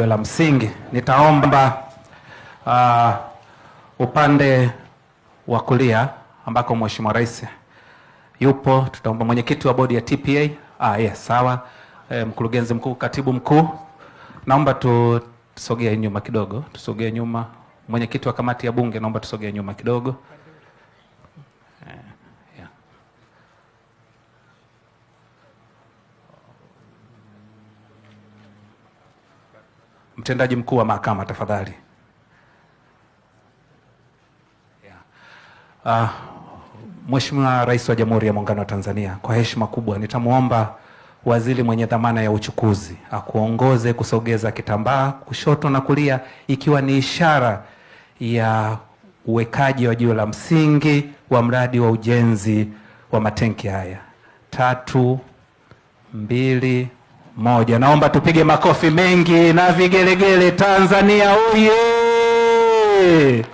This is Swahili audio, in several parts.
La msingi nitaomba upande wa kulia ambako Mheshimiwa Rais yupo, tutaomba mwenyekiti wa bodi ya TPA. Yes, sawa. Mkurugenzi mkuu, katibu mkuu, naomba tusogee nyuma kidogo, tusogee nyuma. Mwenyekiti wa kamati ya bunge, naomba tusogee nyuma kidogo. Mtendaji mkuu wa mahakama tafadhali. Mheshimiwa Rais wa Jamhuri ya Muungano wa Tanzania, kwa heshima kubwa nitamuomba waziri mwenye dhamana ya uchukuzi akuongoze kusogeza kitambaa kushoto na kulia, ikiwa ni ishara ya uwekaji wa jiwe la msingi wa mradi wa ujenzi wa matenki haya. 3, 2, 1. Naomba tupige makofi mengi na vigelegele. Tanzania oye!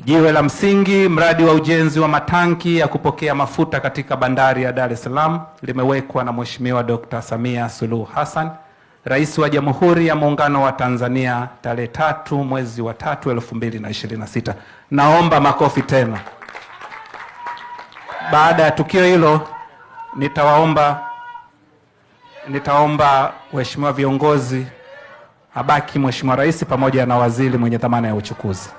Jiwe la msingi mradi wa ujenzi wa matanki ya kupokea mafuta katika bandari ya Dar es Salaam limewekwa na Mheshimiwa Dr. Samia Suluhu Hassan, Rais wa Jamhuri ya Muungano wa Tanzania, tarehe 3 mwezi wa 3 2026. Naomba makofi tena. Baada ya tukio hilo nitaomba Mheshimiwa viongozi abaki Mheshimiwa Rais pamoja na waziri mwenye dhamana ya uchukuzi.